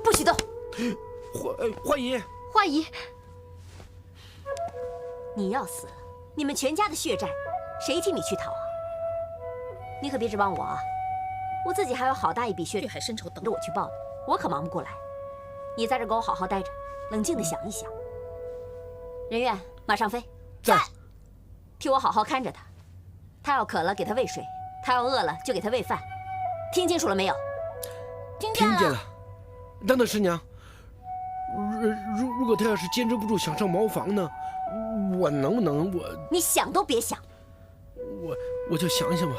不许动！花姨，花姨，你要死了，你们全家的血债，谁替你去讨啊？你可别指望我啊！我自己还有好大一笔血海深仇等着我去报呢，我可忙不过来。你在这给我好好待着，冷静地想一想。人员马上飞，在，替我好好看着他。他要渴了给他喂水，他要饿了就给他喂饭，听清楚了没有？听见了。等等，师娘，如果他要是坚持不住想上茅房呢，我能不能你想都别想。我就想想吧。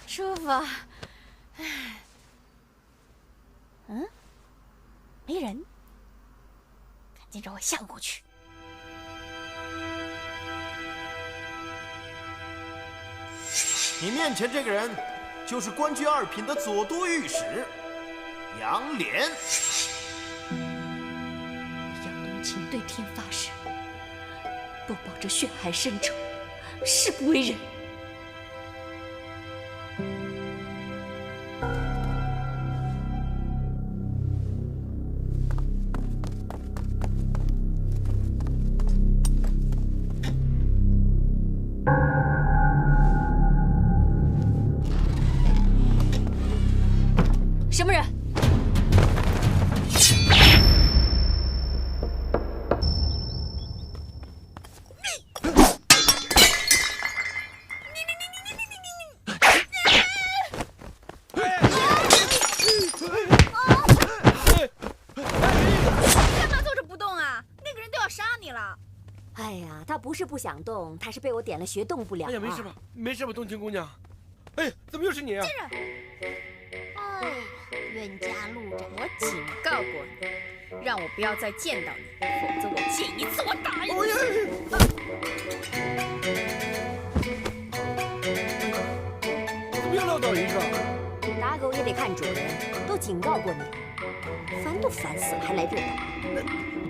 舒服。没人，赶紧让我下过去。你面前这个人，就是官居二品的左都御史杨涟。杨冬青对天发誓，不报这血海深仇，誓不为人。什么人？干嘛坐着不动啊？那个人都要杀你了。哎呀，他不是不想动，他是被我点了穴，动不了。哎呀，没事吧？没事吧，冬青姑娘？哎，怎么又是你啊？哎，冤家路窄，我警告过你，让我不要再见到你，否则我见一次我打一次。怎么又撂倒一个？打狗也得看主人，都警告过你了，烦都烦死了，还来这打。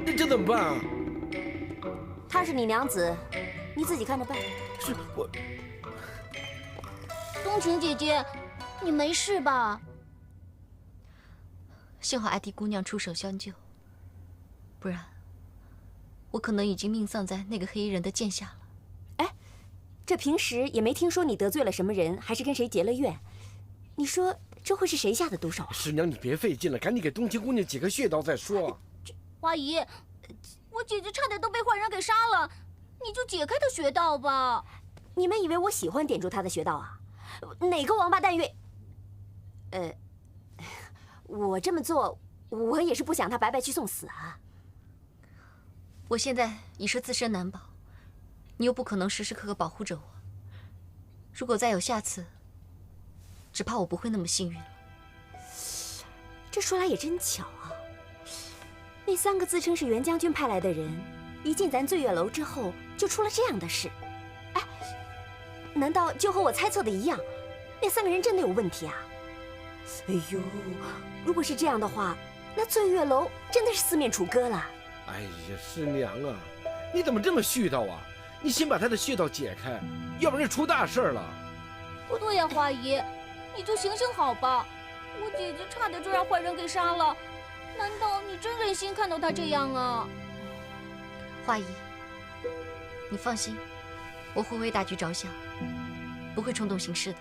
那这怎么办啊？她是你娘子，你自己看着办。是我。冬晴姐姐，你没事吧？幸好阿迪姑娘出手相救，不然我可能已经命丧在那个黑衣人的剑下了。哎，这平时也没听说你得罪了什么人，还是跟谁结了怨。你说这会是谁下的毒手啊？师娘，你别费劲了，赶紧给冬青姑娘解开穴道再说。花姨，我姐姐差点都被坏人给杀了，你就解开她穴道吧。你们以为我喜欢点住她的穴道啊？哪个王八蛋愿？我这么做，我也是不想她白白去送死啊。我现在已是自身难保，你又不可能时时刻刻保护着我。如果再有下次，只怕我不会那么幸运了。这说来也真巧啊，那3个自称是袁将军派来的人，一进咱醉月楼之后，就出了这样的事。哎，难道就和我猜测的一样，那3个人真的有问题啊？哎呦，如果是这样的话，那醉月楼真的是四面楚歌了。哎呀，师娘啊，你怎么这么絮叨啊？你先把他的穴道解开，要不然就出大事了。不对呀，花姨，你就行行好吧，我姐姐差点就让坏人给杀了，难道你真忍心看到她这样啊？花姨，你放心，我会为大局着想，不会冲动行事的。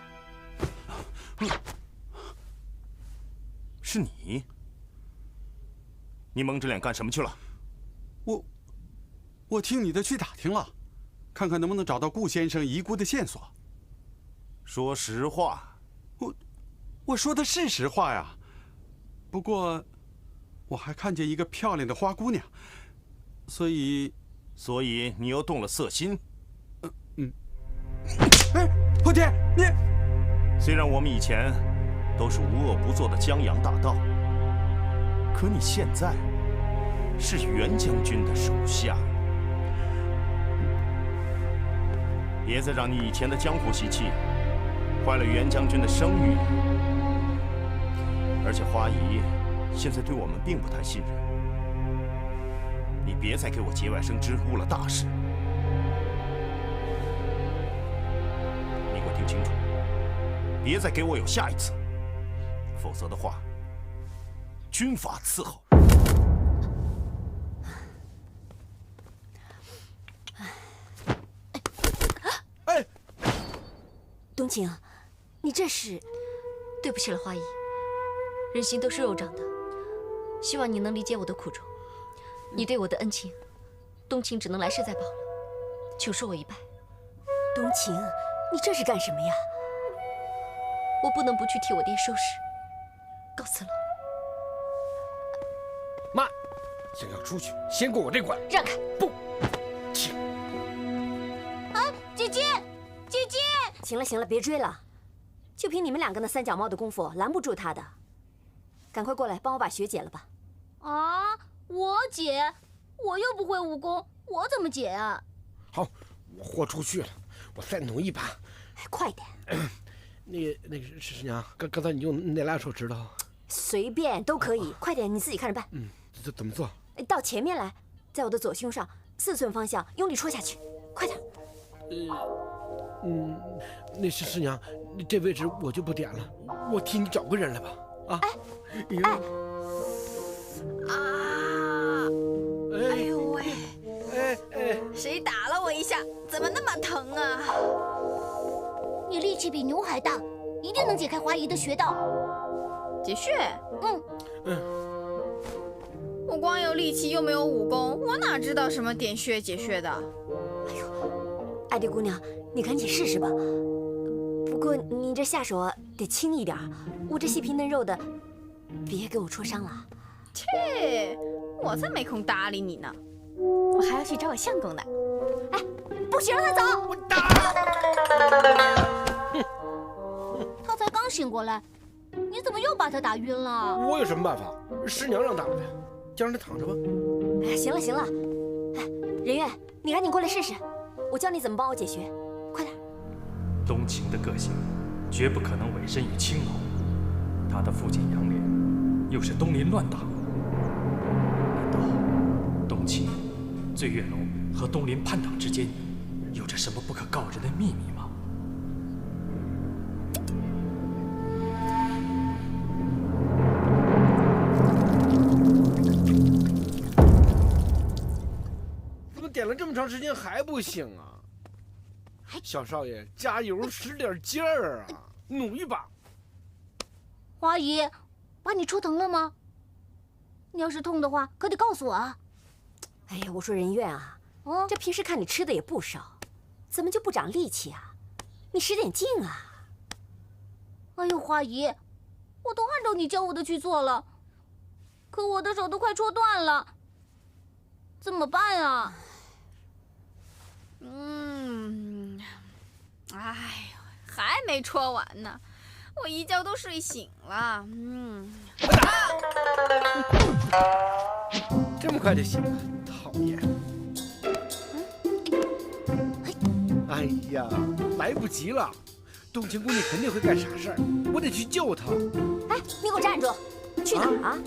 是你？你蒙着脸干什么去了？我听你的去打听了，看看能不能找到顾先生遗孤的线索。说实话。我说的是实话呀。不过，我还看见一个漂亮的花姑娘，所以你又动了色心。哎，破天，你虽然我们以前都是无恶不作的江洋大盗，可你现在是袁将军的手下，别再让你以前的江湖习气坏了袁将军的声誉了。而且花姨现在对我们并不太信任，你别再给我节外生枝，误了大事。你给我听清楚，别再给我有下一次，否则的话，军法伺候。哎，冬青，你这是……对不起了，花姨。人心都是肉长的，希望你能理解我的苦衷。你对我的恩情，冬青只能来世再报了，求恕我一拜。冬青，你这是干什么呀？我不能不去替我爹收拾。告辞了。妈，想要出去，先过我这关。让开！不，请。姐姐，姐姐！行了行了，别追了，就凭你们两个那三脚猫的功夫，拦不住他的。赶快过来，帮我把血解了吧。啊，我解？我又不会武功，我怎么解啊？好，我豁出去了，我再努一把。哎，快点！那个师娘，刚才你用哪俩手指头？随便都可以，快点，你自己看着办。这怎么做？到前面来，在我的左胸上4寸方向用力戳下去，快点。那师娘，这位置我就不点了，我替你找个人来吧。啊！哎，哎呦喂！哎，谁打了我一下？怎么那么疼啊？你力气比牛还大，一定能解开花姨的穴道。解穴？嗯，我光有力气又没有武功，我哪知道什么点穴解穴的？哎呦，爱丽姑娘，你赶紧试试吧。不过你这下手啊，得轻一点，我这细皮嫩肉的，别给我戳伤了。切，我才没空搭理你呢，我还要去找我相公呢。哎，不许让他走！我打！他才刚醒过来，你怎么又把他打晕了？我有什么办法？师娘让打的，就让他躺着吧。哎，行了行了，哎，任月，你赶紧过来试试，我教你怎么帮我解穴，快点。冬青的个性绝不可能委身于青楼，他的父亲杨莲又是东林乱党，难道冬青、醉月楼和东林叛党之间有着什么不可告人的秘密吗？怎么点了这么长时间还不醒啊？小少爷，加油，使点劲儿啊，努一把。花姨，把你戳疼了吗？你要是痛的话，可得告诉我啊。哎呀，我说任月啊，这平时看你吃的也不少，怎么就不长力气啊？你使点劲啊！哎呦，花姨，我都按照你教我的去做了，可我的手都快戳断了，怎么办啊？哎呦，还没戳完呢，我一觉都睡醒了。这么快就醒了，讨厌！哎呀，来不及了，冬青姑娘肯定会干傻事儿，我得去救她。哎，你给我站住！去哪儿啊？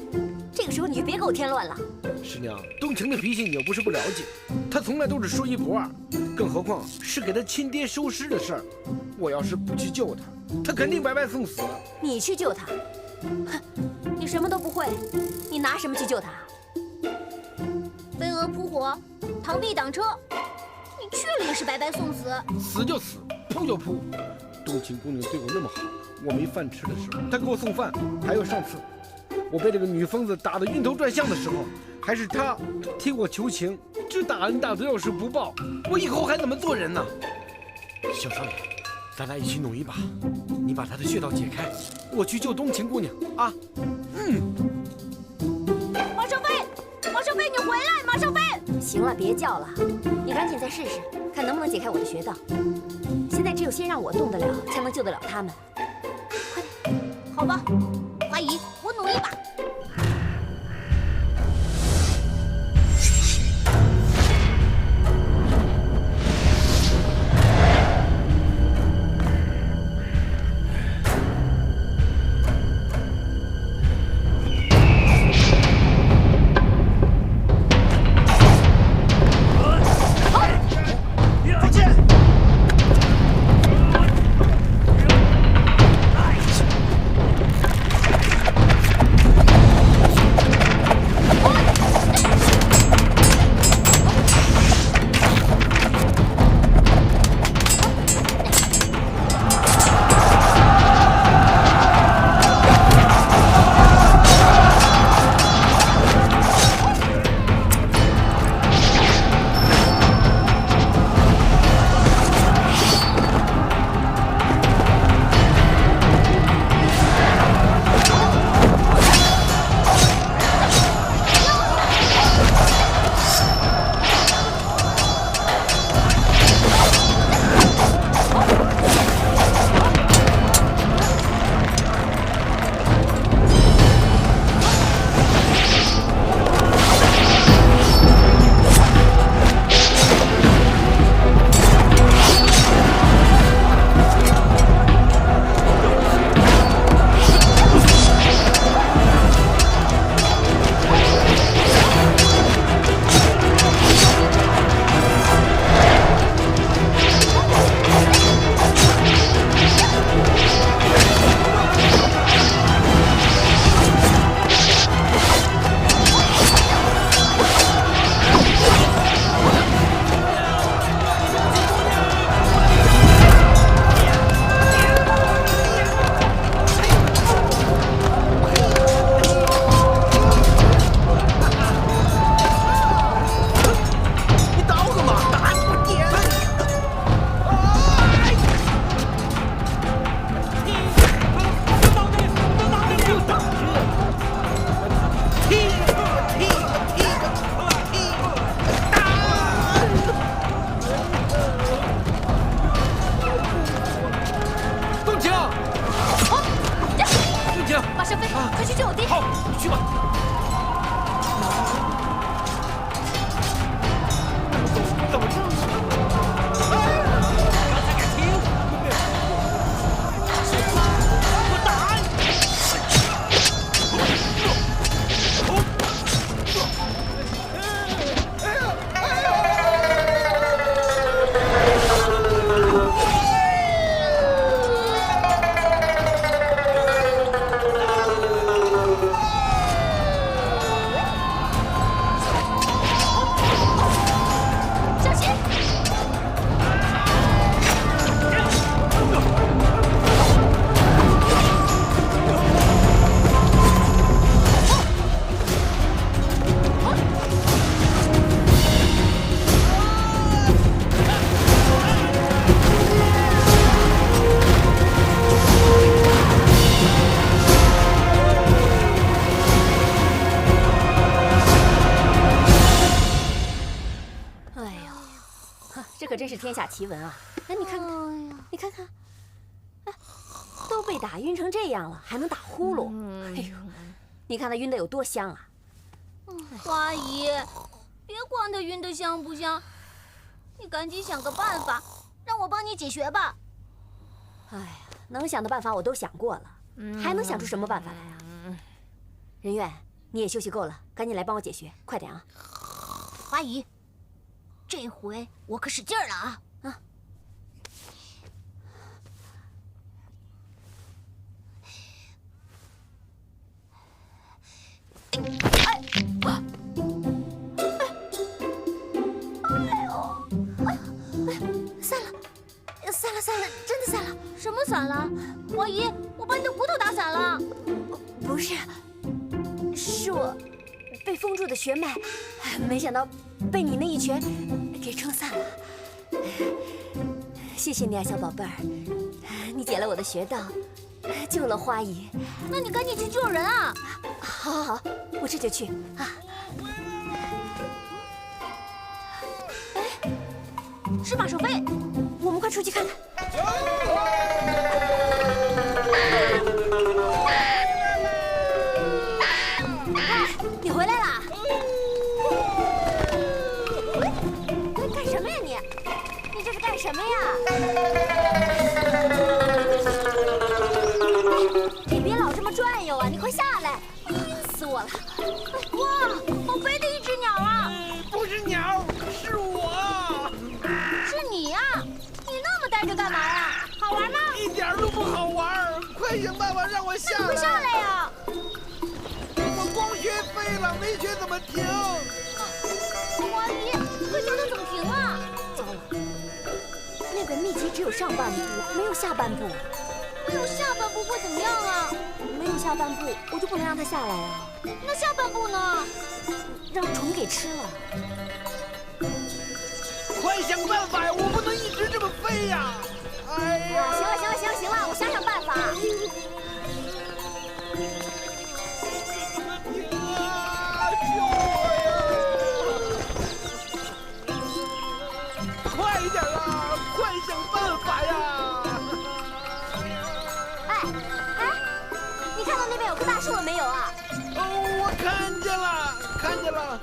这个时候你就别给我添乱了。师娘，冬青的脾气你又不是不了解，她从来都是说一不二，更何况是给她亲爹收尸的事儿。我要是不去救她，她肯定白白送死。你去救她？哼，你什么都不会，你拿什么去救她？飞蛾扑火，螳臂挡车，你去了也是白白送死。死就死，扑就扑。冬青姑娘对我那么好，我没饭吃的时候，她给我送饭。还有上次，我被这个女疯子打得晕头转向的时候，还是她替我求情。这大恩大德要是不报，我以后还怎么做人呢？小少爷，咱俩一起努一把，你把她的穴道解开，我去救冬青姑娘啊！马少飞，马少飞，你回来！马少飞，行了，别叫了，你赶紧再试试，看能不能解开我的穴道。现在只有先让我动得了，才能救得了他们。快点，好吧，花姨，我努一把。你去吧。怎么着？刚才敢听？我打你！小心！哎呦，呵这可真是天下奇闻啊！哎，你看看，你看看，哎，都被打晕成这样了，还能打呼噜？哎呦，你看他晕的有多香啊！花姨，别管他晕的香不香，你赶紧想个办法，让我帮你解决吧。哎呀，能想的办法我都想过了，还能想出什么办法来啊？任苑，你也休息够了，赶紧来帮我解决，快点啊！花姨，这回我可使劲儿了啊！啊！散了，真的散了。什么散了？花姨，我把你的骨头打散了。不是，是我被封住的血脉，没想到被你那一拳给撑散了。谢谢你啊，小宝贝儿，你解了我的穴道，救了花姨。那你赶紧去救人啊！好，好，好，我这就去啊。哎，是马守飞，我们快出去看看。你回来啦！干什么呀你？你这是干什么呀？你别老这么转悠啊！你快下来，晕死我了！哇，好肥的一只鸟啊！不是鸟，是我。是你呀！你那么呆着干嘛呀？好玩吗？一点都不好玩，快想办法让我下来！那你快下来呀！我光学飞了，没学怎么停。花姨，可教他怎么停啊？糟了，那个秘籍只有上半部，没有下半部。没有下半部会怎么样啊？没有下半部，我就不能让它下来啊。那下半部呢？让虫给吃了。快想办法呀！我不能一直这么飞呀！哎呀！行了，行了，行了，行了，我想想办法。快一点啊！快想办法呀！哎，你看到那边有棵大树了没有啊？哦，我看见了，看见了。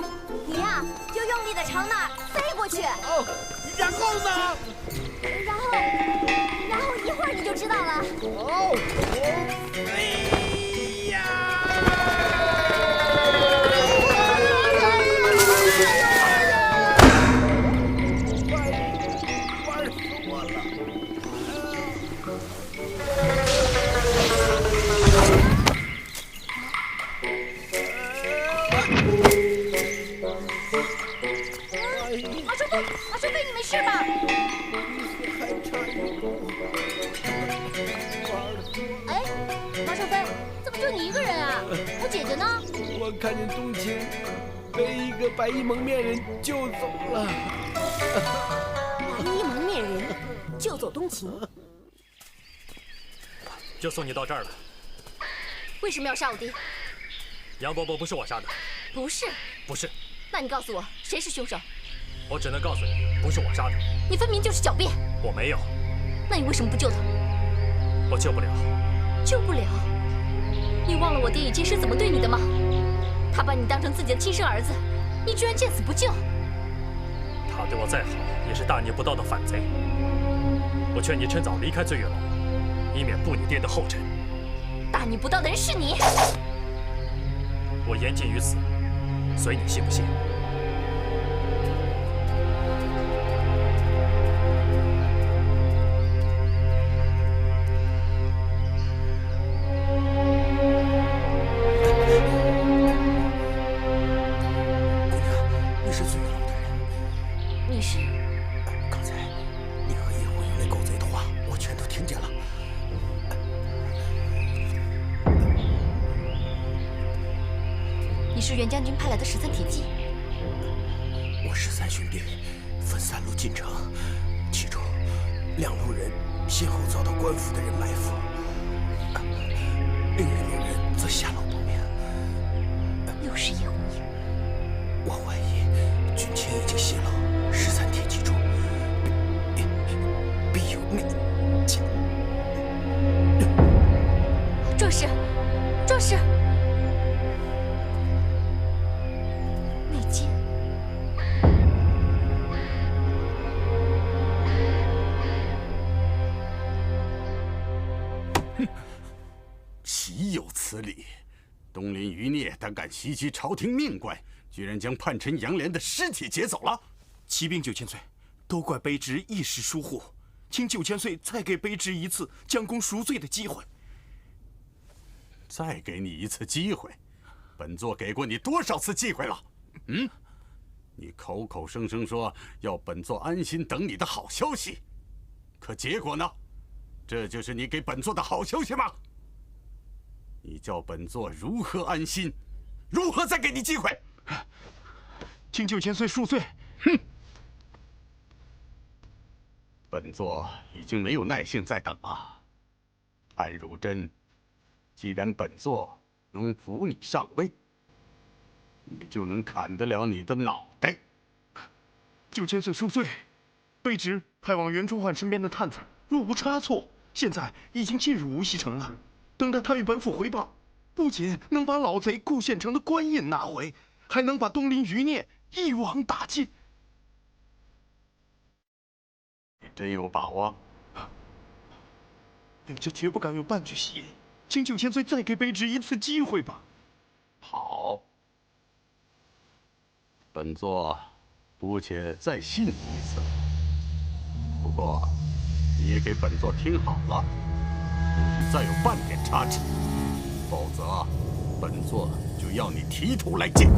你呀，就用力的朝那儿飞过去。哦，然后呢？然后一会儿你就知道了。哦，飞呀！玩死我了！马守飞，你没事吧？还差一步。哎，马守飞，怎么就你一个人啊？我姐姐呢？我看见冬青被一个白衣蒙面人救走了。白衣蒙面人救走冬晴，就送你到这儿了。为什么要杀我爹？杨伯伯不是我杀的。不是。不是。那你告诉我，谁是凶手？我只能告诉你，不是我杀的。你分明就是狡辩。我没有。那你为什么不救他？我救不了。救不了？你忘了我爹以前是怎么对你的吗？他把你当成自己的亲生儿子，你居然见死不救。他对我再好，也是大逆不道的反贼。我劝你趁早离开醉月楼，以免步你爹的后尘。大逆不道的人是你！我言尽于此，随你信不信。你是醉月楼的人？你是？刚才你和叶护有那狗贼的话，我全都听见了。你是袁将军派来的13铁骑？我13巡兵分3路进城，其中2路人先后遭到官府的人埋伏，另1路人则下落不明。又是叶弘毅。我怀疑军情已经泄露，13铁骑中必有内奸。壮士，壮士！内奸。岂有此理！东林余孽胆敢袭击朝廷命官，居然将叛臣杨涟的尸体劫走了。骑兵9000岁，都怪卑职一时疏忽，请9000岁再给卑职一次将功赎罪的机会。再给你一次机会，本座给过你多少次机会了？你口口声声说要本座安心等你的好消息，可结果呢？这就是你给本座的好消息吗？你叫本座如何安心？如何再给你机会？请9000岁恕罪。本座已经没有耐性再等了。安如真，既然本座能扶你上位，你就能砍得了你的脑袋。9000岁恕罪，卑职派往袁崇焕身边的探子，若无差错，现在已经进入无锡城了。等待他与本府回报，不仅能把老贼顾县城的官印拿回，还能把东林余孽一网打尽。你真有把握？卑职绝不敢有半句戏言，请9000岁再给卑职一次机会吧。好，本座姑且再信你一次。不过，你也给本座听好了，不许再有半点差池，否则本座就要你提头来见。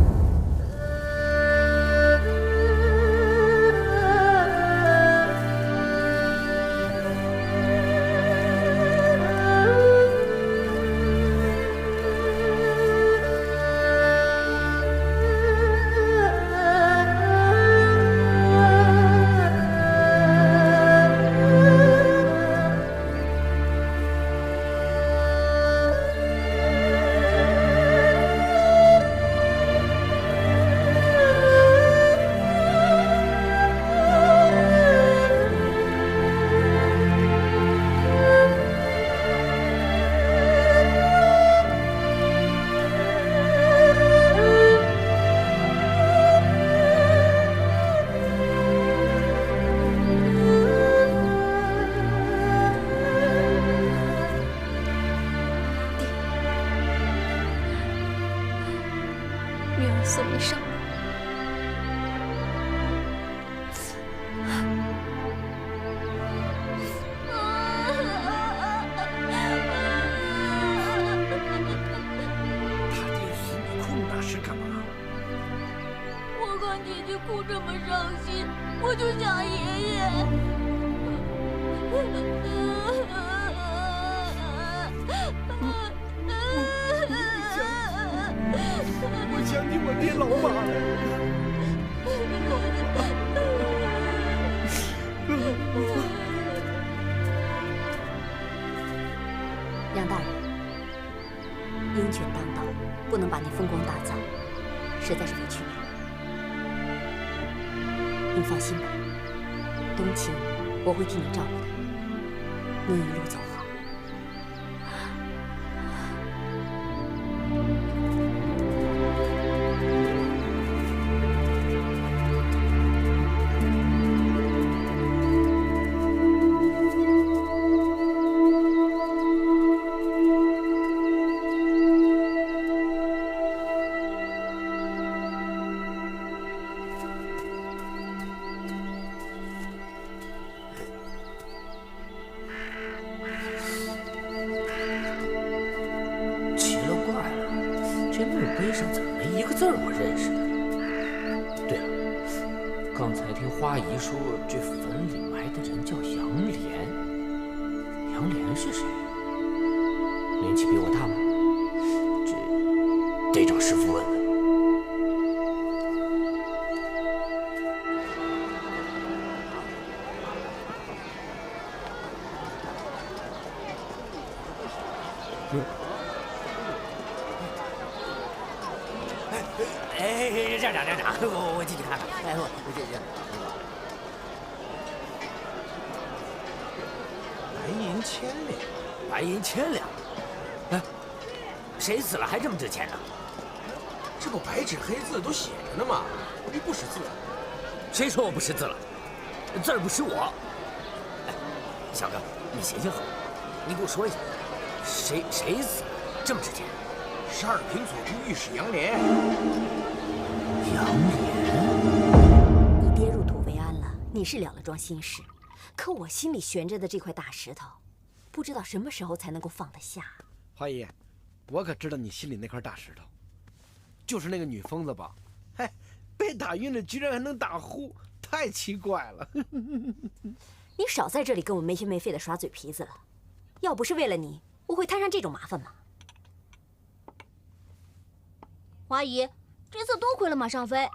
女儿送你上路。他爹许你哭那是干嘛？我看姐姐哭这么伤心，我就想爷爷。我想起我爹老妈了。杨大人，鹰犬当道，不能把你风光大葬，实在是委屈你了。您放心吧，冬青我会替你照顾的，您一路走好。上怎么没一个字我认识的？对了，刚才听花姨说这坟里埋的人叫杨莲，杨莲是谁？年纪比我大吗？得找师傅问问。站长，我进去看看。哎，我这。白银千两。哎，谁死了还这么值钱呢？这不白纸黑字都写着呢吗？你不识字？谁说我不识字了？字儿不识我。哎，小哥，你行行好，你给我说一下，谁死了这么值钱？12品左都御史杨莲。杨莲，你爹入土为安了，你是了了桩心事，可我心里悬着的这块大石头，不知道什么时候才能够放得下。花姨，我可知道你心里那块大石头，就是那个女疯子吧？嘿，被打晕了居然还能打呼，太奇怪了。你少在这里跟我没心没肺的耍嘴皮子了，要不是为了你，我会摊上这种麻烦吗？花姨，这次多亏了马尚飞，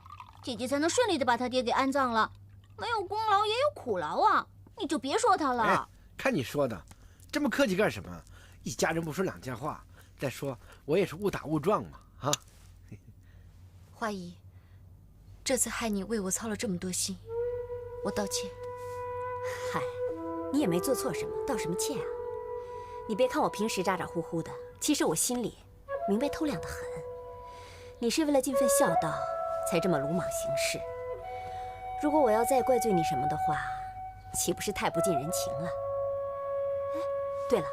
姐姐才能顺利的把他爹给安葬了。没有功劳也有苦劳啊，你就别说他了。哎，看你说的，这么客气干什么？一家人不说两家话。再说我也是误打误撞嘛，啊。花姨，这次害你为我操了这么多心，我道歉。嗨，你也没做错什么，道什么歉啊？你别看我平时咋咋呼呼的，其实我心里明白透亮的很。你是为了尽份孝道，才这么鲁莽行事。如果我要再怪罪你什么的话，岂不是太不近人情了？哎，对了，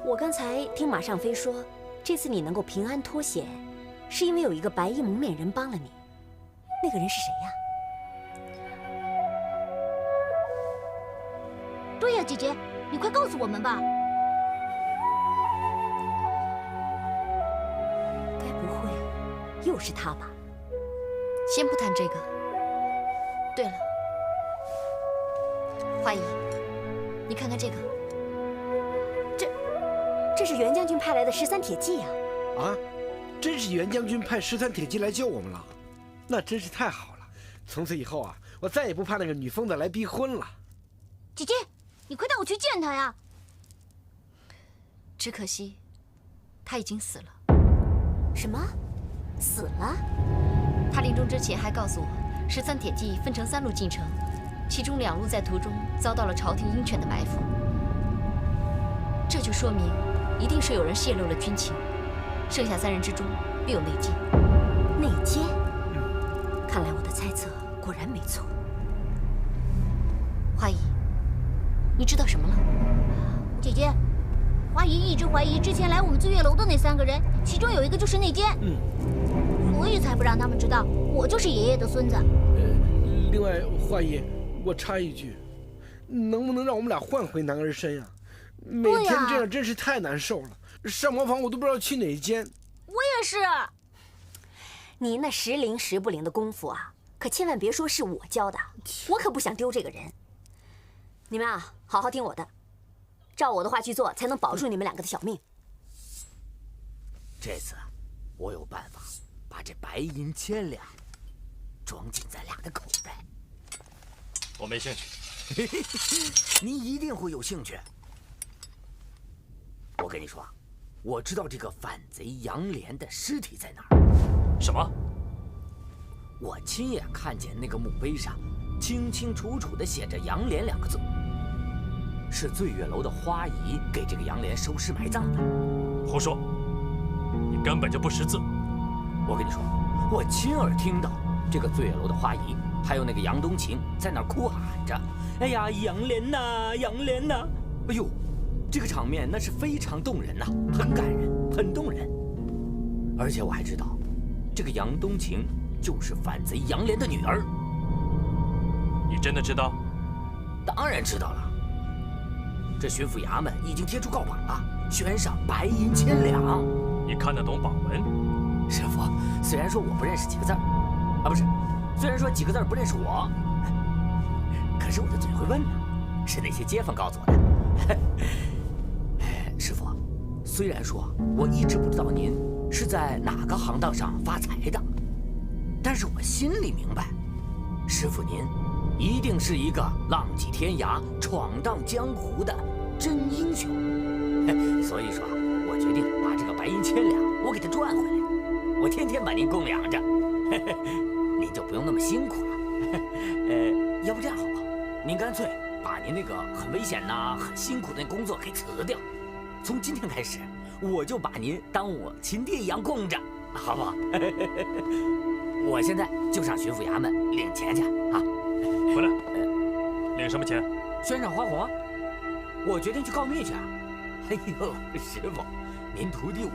我刚才听马尚飞说，这次你能够平安脱险，是因为有一个白衣蒙面人帮了你。那个人是谁呀？对呀，姐姐，你快告诉我们吧。该不会又是他吧？先不谈这个。对了，花姨，你看看这个，这是袁将军派来的13铁骑呀！啊，真是袁将军派13铁骑来救我们了，那真是太好了。从此以后啊，我再也不怕那个女疯子来逼婚了。姐姐，你快带我去见她呀！只可惜，他已经死了。什么？死了？他临终之前还告诉我，13铁骑分成3路进城，其中2路在途中遭到了朝廷鹰犬的埋伏。这就说明，一定是有人泄露了军情，剩下3人之中必有内奸。内奸？看来我的猜测果然没错。花姨，你知道什么了？姐姐，花姨一直怀疑之前来我们醉月楼的那3个人，其中有一个就是内奸。所以才不让他们知道我就是爷爷的孙子。另外，花姨，我插一句，能不能让我们俩换回男儿身呀？每天这样真是太难受了，上茅房我都不知道去哪间。我也是。你那时灵时不灵的功夫啊，可千万别说是我教的，我可不想丢这个人。你们啊，好好听我的，照我的话去做，才能保住你们2个的小命。这次我有办法把这白银1000两装进咱俩的口袋。我没兴趣。你一定会有兴趣。我跟你说，我知道这个反贼杨莲的尸体在哪儿。什么？我亲眼看见那个墓碑上清清楚楚地写着杨莲2个字，是醉月楼的花姨给这个杨莲收尸埋葬的。胡说！你根本就不识字。我跟你说，我亲耳听到这个醉月楼的花姨还有那个杨冬晴在那儿哭喊着：“哎呀，杨莲呐，杨莲呐！”哎呦，这个场面那是非常动人呐，很感人，很动人。而且我还知道，这个杨冬晴就是反贼杨莲的女儿。你真的知道？当然知道了。这巡抚衙门已经贴出告榜了，悬赏白银1000两。你看得懂榜文？师傅，虽然说我不认识几个字儿，啊不是，虽然说几个字儿不认识我，可是我的嘴会问呢，是那些街坊告诉我的。师傅，虽然说我一直不知道您是在哪个行当上发财的，但是我心里明白，师傅您一定是一个浪迹天涯、闯荡江湖的真英雄。所以说，我决定把这个白银千两我给它赚回来，我天天把您供养着，您就不用那么辛苦了。要不这样好不好？您干脆把您那个很危险呐、很辛苦的工作给辞掉，从今天开始，我就把您当我亲爹一样供着，好不好？我现在就上巡抚衙门领钱去啊！回来，领什么钱？悬赏花红，我决定去告密去。哎呦，师傅，您徒弟我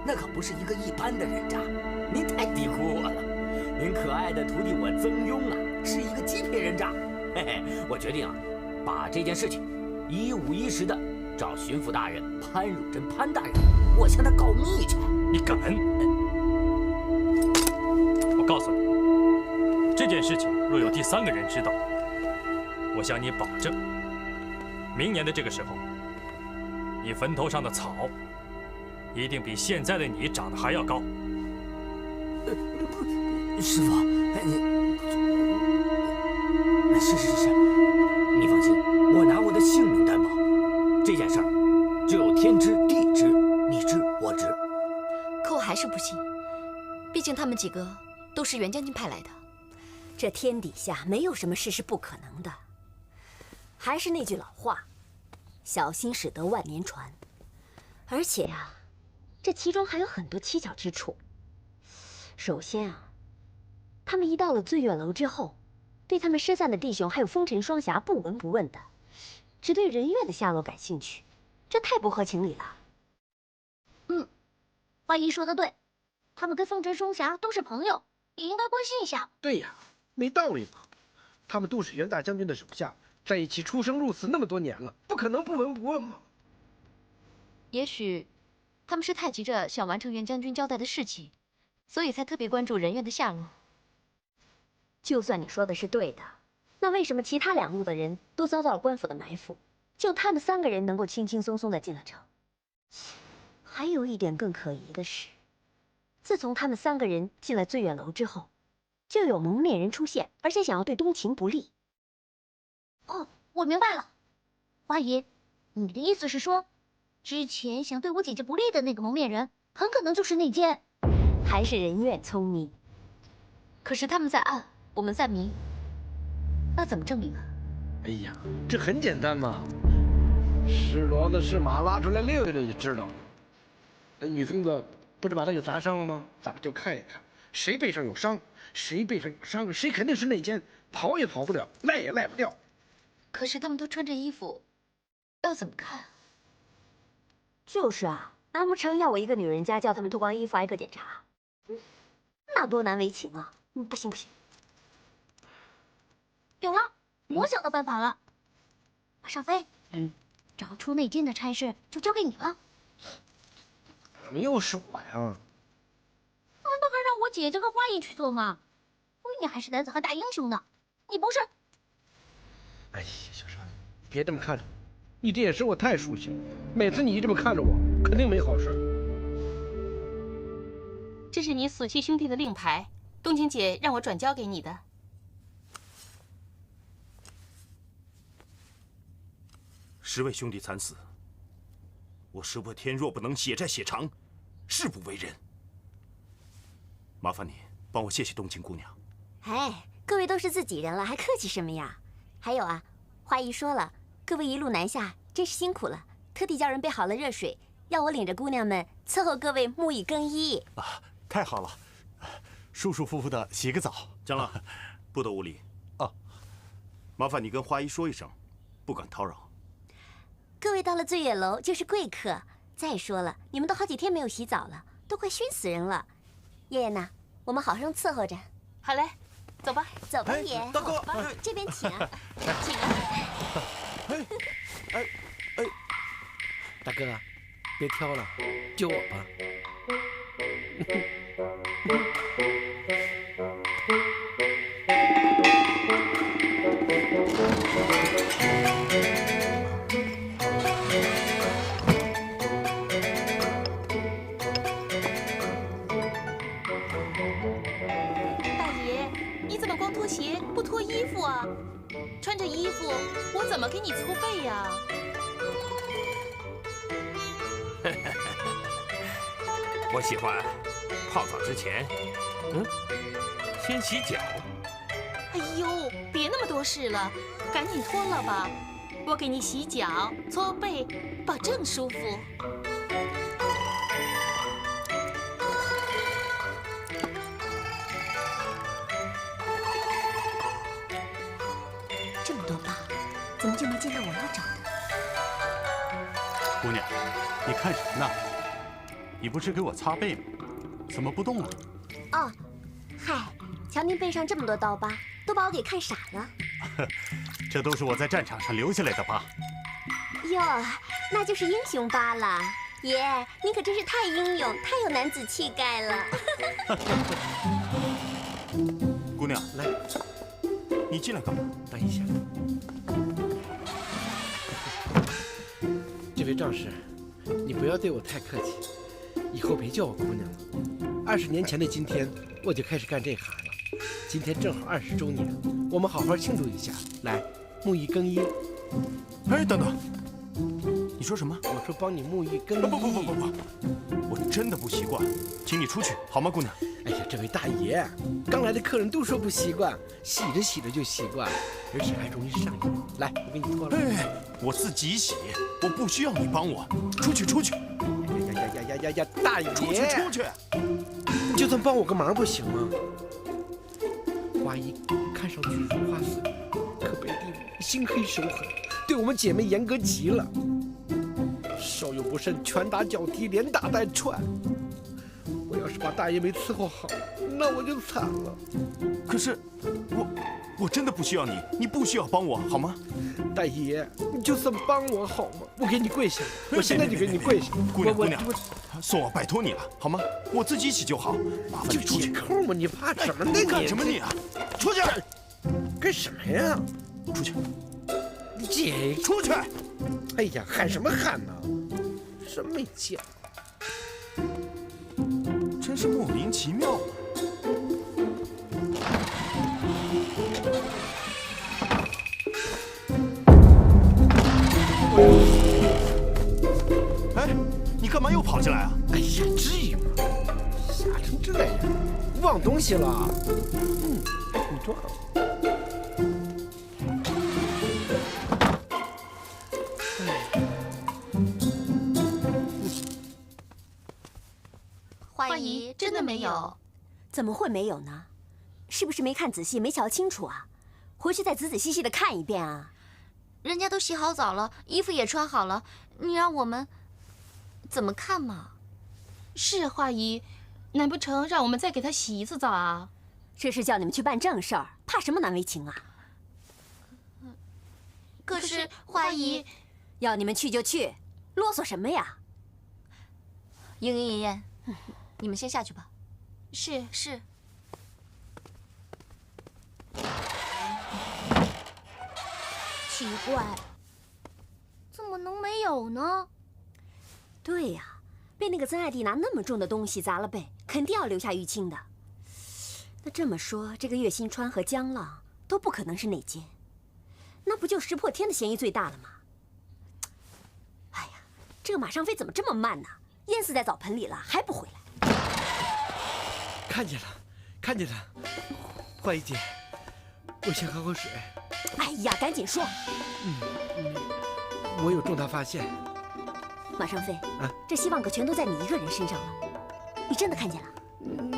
那可不是一个一般的人渣，您太低估我了。您可爱的徒弟我曾庸啊，是一个极品人渣。嘿嘿，我决定啊，把这件事情151的找巡抚大人潘汝贞潘大人，我向他告密去。你敢？我告诉你，这件事情若有第3个人知道，我向你保证，明年的这个时候，你坟头上的草一定比现在的你长得还要高。师傅，是，你放心，我拿我的性命担保，这件事儿只有天知地知，你知我知。可我还是不信，毕竟他们几个都是袁将军派来的。这天底下没有什么事是不可能的。还是那句老话，小心驶得万年船。而且啊，这其中还有很多蹊跷之处。首先啊，他们一到了醉月楼之后，对他们失散的弟兄还有风尘双侠不闻不问的，只对人月的下落感兴趣，这太不合情理了。花姨说的对，他们跟风尘双侠都是朋友，也应该关心一下。对呀，没道理嘛。他们都是袁大将军的手下，在一起出生入死那么多年了，不可能不闻不问嘛。也许他们是太急着想完成袁将军交代的事情，所以才特别关注人月的下落。就算你说的是对的，那为什么其他2路的人都遭到了官府的埋伏，就他们3个人能够轻轻松松的进了城？还有一点更可疑的是，自从他们3个人进了醉月楼之后，就有蒙面人出现，而且想要对东秦不利。哦，我明白了，花姨，你的意思是说，之前想对我姐姐不利的那个蒙面人，很可能就是内奸，还是人愿聪明。可是他们在暗，我们在明，那怎么证明啊？哎呀，这很简单嘛，是骡子是马拉出来溜一溜就知道了。那女疯子不是把他给砸伤了吗？咱们就看一看，谁背上有伤，谁背上有伤，谁肯定是内奸，跑也跑不了，赖也赖不掉。可是他们都穿着衣服，要怎么看？就是啊，难不成要我一个女人家叫他们脱光衣服挨个检查？那多难为情啊！不行，有了，我想到办法了。少飞，找出内奸的差事就交给你了。怎么又是我呀？难道还让我姐姐和花姨去做吗？你还是男子汉大英雄呢，你不是？哎呀，小山，别这么看着我，你这眼神我太熟悉了。每次你一这么看着我，肯定没好事。这是你死去兄弟的令牌，冬青姐让我转交给你的。10位兄弟惨死，我石破天若不能血债血偿，誓不为人。麻烦你帮我谢谢冬青姑娘。哎，各位都是自己人了，还客气什么呀？还有啊，花姨说了，各位一路南下真是辛苦了，特地叫人备好了热水，要我领着姑娘们伺候各位沐浴更衣。啊，太好了，舒舒服服的洗个澡。江浪，不得无礼。哦，麻烦你跟花姨说一声，不敢叨扰。各位到了醉月楼就是贵客。再说了，你们都好几天没有洗澡了，都快熏死人了。爷爷呢？我们好生伺候着。好嘞，走吧，走吧，爷。大哥，这边请啊，请啊。大哥，别挑了，救我吧。大爷，你怎么光脱鞋不脱衣服啊？穿着衣服，我怎么给你搓背呀？我喜欢泡澡之前，先洗脚。哎呦，别那么多事了，赶紧脱了吧。我给你洗脚、搓背，保证舒服。这么多疤，怎么就没见到我要找的？姑娘，你看什么呢？你不是给我擦背吗？怎么不动了？哦，嗨，瞧您背上这么多刀疤，都把我给看傻了。这都是我在战场上留下来的疤。哟，那就是英雄疤了。爷，您可真是太英勇，太有男子气概了。姑娘，来，你进来干嘛？等一下，这位壮士，你不要对我太客气，以后别叫我姑娘了。20年前的今天，我就开始干这行了。今天正好20周年，我们好好庆祝一下。来，沐浴更衣。哎，等等，你说什么？我说帮你沐浴更衣。不，我真的不习惯，请你出去好吗，姑娘？哎呀，这位大爷，刚来的客人都说不习惯，洗着洗着就习惯，而且还容易上瘾。来，我给你脱了。哎，我自己洗，我不需要你帮我。出去！呀，大爷，出去！你就算帮我个忙不行吗？花姨看上去如花似玉，可背地里心黑手狠，对我们姐妹严格极了，稍有不慎，拳打脚踢，连打带踹。我要是把大爷没伺候好，那我就惨了。可是我真的不需要你，你不需要帮我，好吗？大爷，你就算帮我好吗？我给你跪下，我现在就给你跪下。姑娘，算我拜托你了，好吗？我自己洗就好，麻烦你出去。就解扣嘛，你怕什么呢？你干什么你啊？出去！干什么呀？出去！你姐，出去！哎呀，喊什么喊呢？真没见过，真是莫名其妙。哎，你干嘛又跑进来啊？哎呀，至于吗？吓成这样，忘东西了。你撞了。花姨，真的没有？怎么会没有呢？是不是没看仔细，没瞧清楚啊？回去再仔仔细细的看一遍啊！人家都洗好澡了，衣服也穿好了，你让我们怎么看嘛？是花姨，难不成让我们再给她洗一次澡啊？这是叫你们去办正事儿，怕什么难为情啊？可是花姨，要你们去就去，啰嗦什么呀？莹莹，你们先下去吧。是。奇怪，怎么能没有呢？对呀，被那个曾爱弟拿那么重的东西砸了背，肯定要留下淤青的。那这么说，这个岳新川和江浪都不可能是内奸，那不就石破天的嫌疑最大了吗？哎呀，这个马尚飞怎么这么慢呢？淹死在澡盆里了，还不回来？看见了，花姨姐，我先喝口水。哎呀，赶紧说。我有重大发现。马尚飞，这希望可全都在你一个人身上了。你真的看见了？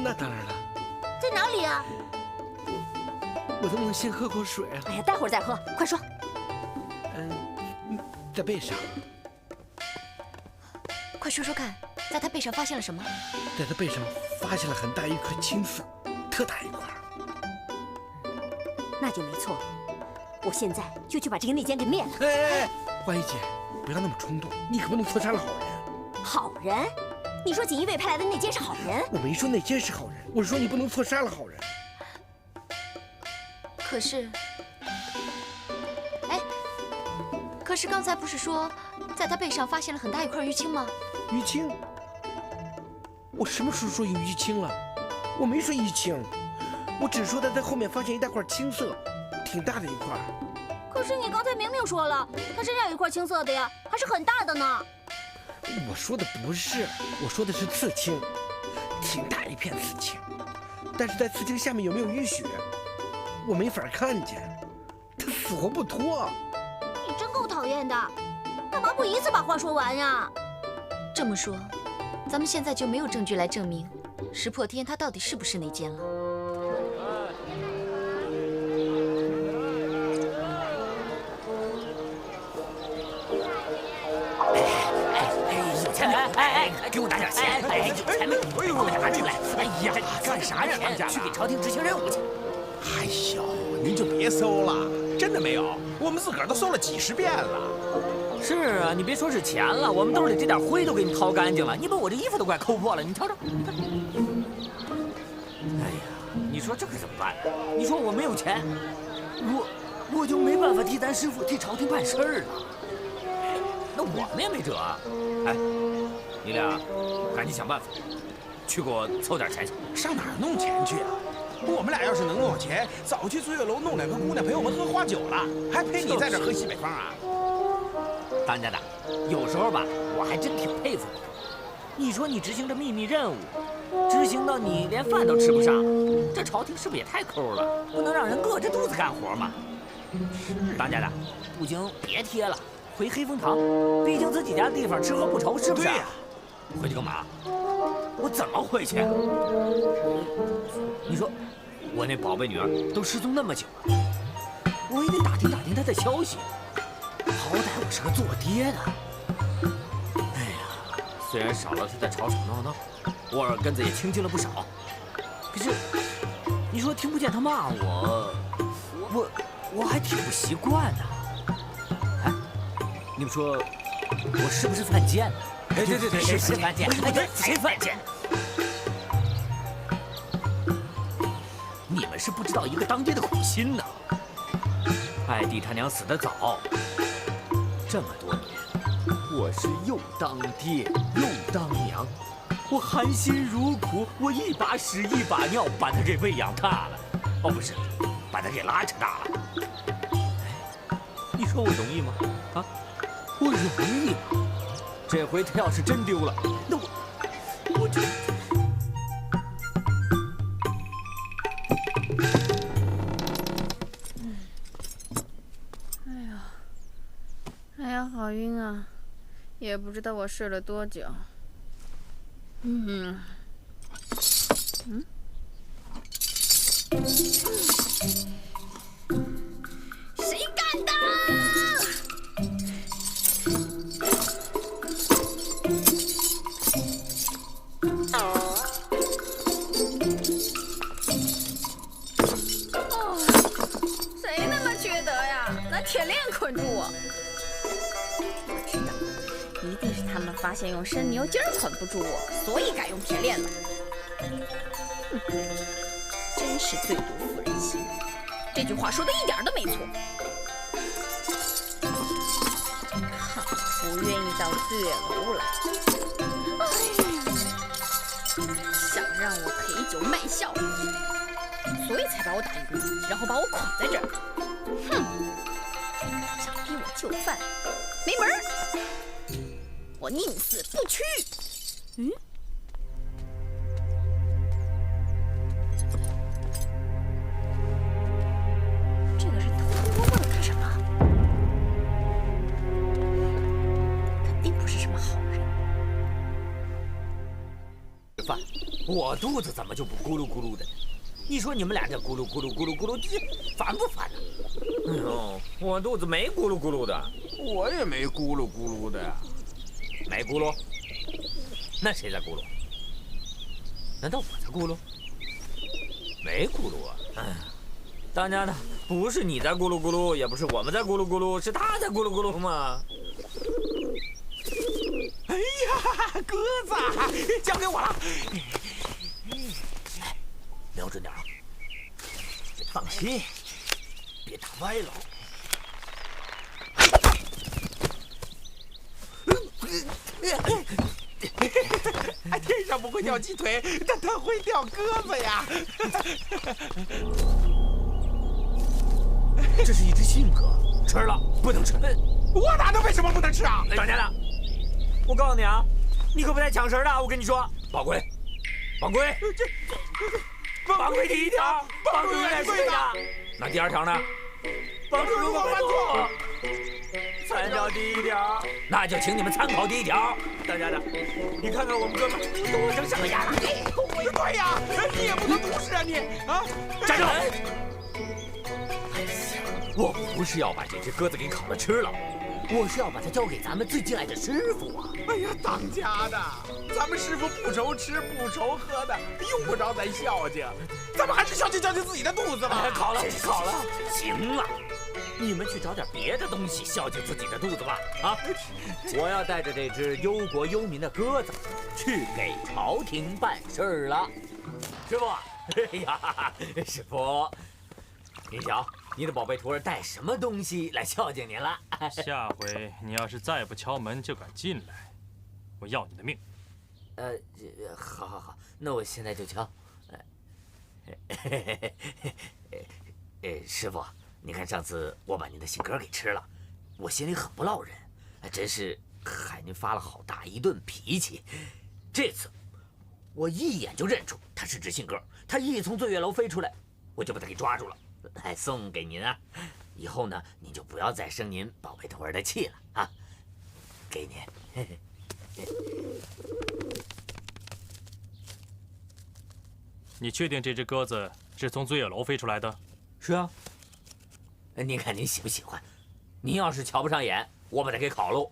那当然了。在哪里啊？我能不能先喝口水啊？哎呀，待会儿再喝，快说。在背上。快说说看，在他背上发现了什么？在他背上发现了很大一颗青色，特大一块。那就没错。我现在就去把这个内奸给灭了。哎，花姨姐，不要那么冲动，你可不能刺杀了好人。好人？你说锦衣卫派来的那奸是好人？我没说那奸是好人，我说你不能错杀了好人。可是，哎，可是刚才不是说，在他背上发现了很大一块淤青吗？淤青？我什么时候说有淤青了？我没说淤青，我只说他在后面发现一大块青色，挺大的一块。可是你刚才明明说了，他身上有一块青色的呀，还是很大的呢。我说的不是，我说的是刺青，挺大一片刺青，但是在刺青下面有没有淤血，我没法看见，他死活不脱。你真够讨厌的，干嘛不一次把话说完呀？这么说，咱们现在就没有证据来证明石破天他到底是不是内奸了。给我拿点钱！哎，有钱没？给我拿出来！哎呀，干啥呀？去给朝廷执行任务去。哎呦，您就别搜了，真的没有，我们自个儿都搜了几10遍了。是啊，你别说是钱了，我们兜里这点灰都给你掏干净了，你把我这衣服都快抠破了，你瞅瞅。哎呀，你说这可怎么办呢？你说我没有钱，我就没办法替咱师傅替朝廷办事儿了。那我们也没辙啊！哎，你俩赶紧想办法，去给我凑点钱去。上哪儿弄钱去啊？我们俩要是能弄钱，早去醉月楼弄2个姑娘陪我们喝花酒了，还陪你在这喝西北风啊？当家的，有时候吧，我还真挺佩服你。你说你执行这秘密任务，执行到你连饭都吃不上，这朝廷是不是也太抠了？不能让人饿着肚子干活嘛。当家的，不行别贴了。回黑风堂，毕竟自己家地方吃喝不愁，是不是？对呀。回去干嘛？我怎么回去啊？你说，我那宝贝女儿都失踪那么久了，我也得打听打听她的消息。好歹我是个做爹的。哎呀，虽然少了她在吵吵闹闹，我耳根子也清净了不少。可是，你说听不见她骂我还挺不习惯的。你们说我是不是犯贱呢？哎，对，是犯贱。哎，对，谁犯贱？你们是不知道一个当爹的苦心呐。艾弟他娘死得早，这么多年，我是又当爹又当娘，我含辛茹苦，我一把屎一把尿把他给喂养大了，哦不是，把他给拉扯大了。你说我容易吗？啊？我容易吗？这回他要是真丢了，那我这……哎呀，好晕啊！也不知道我睡了多久。谁干的？谁那么缺德呀？拿铁链捆住我！我知道，一定是他们发现用生牛筋捆不住我，所以改用铁链了。真是最毒妇人心，这句话说的一点都没错。看我不愿意到醉月楼来，想让我陪酒卖笑，所以才把我打晕，然后把我捆在这儿。哼，想逼我就范，没门儿！我宁死不屈。这个人偷偷摸摸的干什么？肯定不是什么好人。饭，我肚子怎么就不咕噜咕噜的？你说你们俩这咕噜咕噜咕噜咕噜，烦不烦呢？哎呦，我肚子没咕噜咕噜的，我也没咕噜咕噜的呀。没咕噜？那谁在咕噜？难道我在咕噜？没咕噜啊！哎呀，当家的，不是你在咕噜咕噜，也不是我们在咕噜咕噜，是他在咕噜咕噜吗？哎呀，鸽子，交给我了。瞄准点啊！放心，别打歪了。天上不会掉鸡腿，但它会掉鸽子呀！这是一只信鸽，吃了不能吃。我打的为什么不能吃啊？当家的，我告诉你啊，你可别再抢食了！我跟你说，宝龟，宝龟，宝龟第一条，帮主永远是对的。那第2条呢？帮主如果犯错，参照第1条。那就请你们参考第1条。当家的，你看看我们哥们多成什么样了！对呀，你也不能独食啊你啊！站住！我不是要把这只鸽子给烤了吃了，我是要把它交给咱们最敬爱的师傅啊！哎呀，当家的，咱们师傅不愁吃不愁喝的，用不着咱孝敬，咱们还是孝敬自己的肚子吧。烤了，行了，你们去找点别的东西孝敬自己的肚子吧。啊，我要带着这只忧国忧民的鸽子去给朝廷办事儿了。师傅，哎呀，师傅，您瞧。你的宝贝徒儿带什么东西来孝敬您了？下回你要是再不敲门就敢进来，我要你的命！好，那我现在就敲。师傅，你看上次我把您的信鸽给吃了，我心里很不落忍，真是害您发了好大一顿脾气。这次我一眼就认出它是只信鸽，它一从醉月楼飞出来，我就把它给抓住了。来送给您啊！以后呢，您就不要再生您宝贝徒儿的气了啊！给您。你确定这只鸽子是从醉月楼飞出来的？是啊。您看您喜不喜欢？您要是瞧不上眼，我把它给烤喽，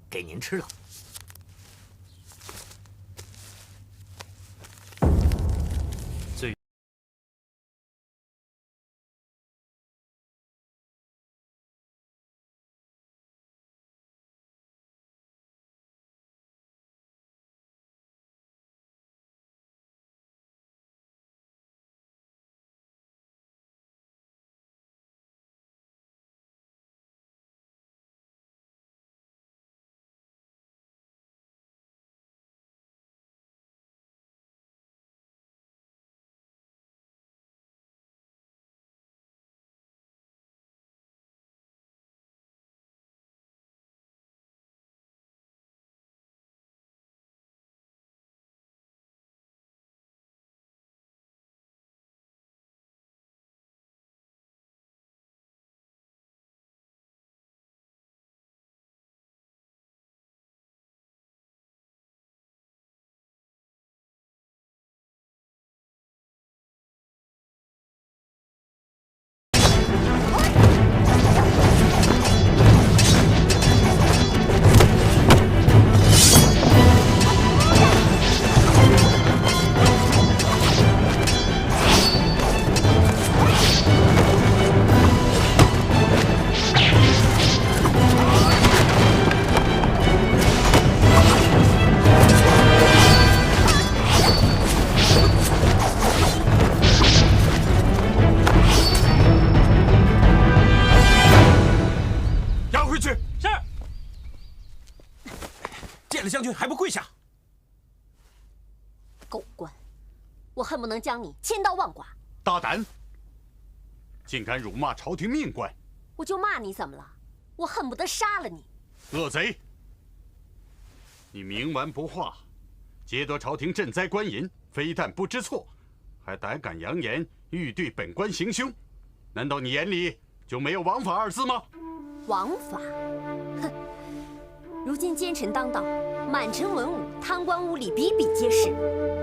给您吃了。将军还不跪下！狗官，我恨不能将你千刀万剐！大胆，竟敢辱骂朝廷命官！我就骂你怎么了？我恨不得杀了你！恶贼！你冥顽不化，劫夺朝廷赈灾官银，非但不知错，还胆敢扬言欲对本官行凶，难道你眼里就没有王法二字吗？王法？哼！如今奸臣当道，满城文武、贪官污吏比比皆是，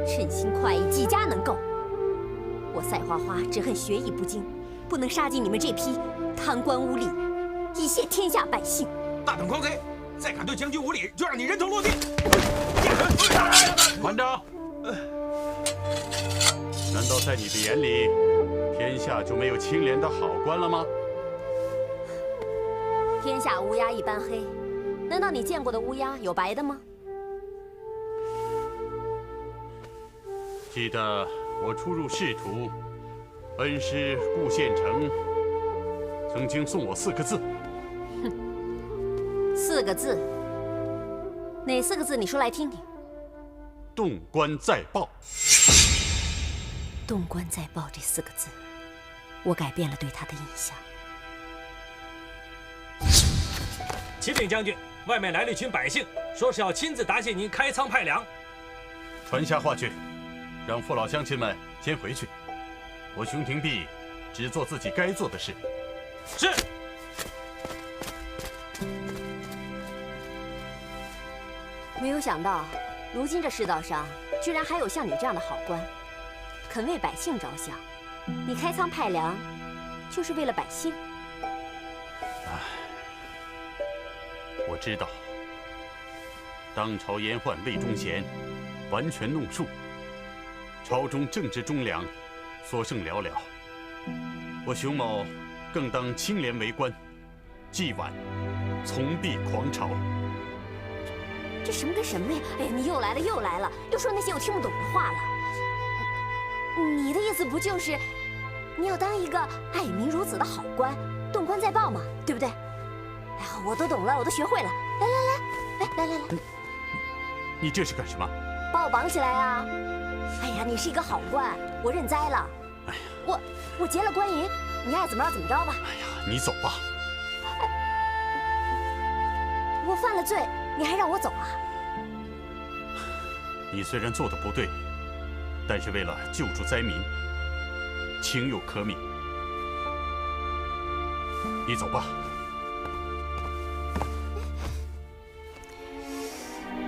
趁心快意几家能够？我赛花花只恨学艺不精，不能杀尽你们这批贪官污吏，以谢天下百姓。大胆狂贼！再敢对将军无礼，就让你人头落地！团长，难道在你的眼里，天下就没有清廉的好官了吗？天下乌鸦一般黑，难道你见过的乌鸦有白的吗？记得我初入仕途，恩师顾县城曾经送我4个字。哼，4个字？哪4个字？你说来听听。动官在报。动官在报这4个字，我改变了对他的印象。启禀将军，外面来了一群百姓，说是要亲自答谢您开仓派粮。传下话去，让父老乡亲们先回去。我熊廷弼只做自己该做的事。是。没有想到，如今这世道上居然还有像你这样的好官，肯为百姓着想。你开仓派粮，就是为了百姓。我知道，当朝阉宦魏忠贤完全弄术，朝中政治忠良所剩寥寥。我熊某更当清廉为官，既晚从避狂潮。这什么跟什么呀？哎呀，你又来了，又说那些我听不懂的话了。你的意思不就是你要当一个爱民如子的好官，动官在报吗？对不对？哎呀，我都懂了，我都学会了。来，你这是干什么？把我绑起来啊！哎呀，你是一个好官，我认栽了。哎呀，我结了官银，你爱怎么着怎么着吧。哎呀，你走吧。我犯了罪，你还让我走啊？你虽然做的不对，但是为了救助灾民，情有可悯。你走吧。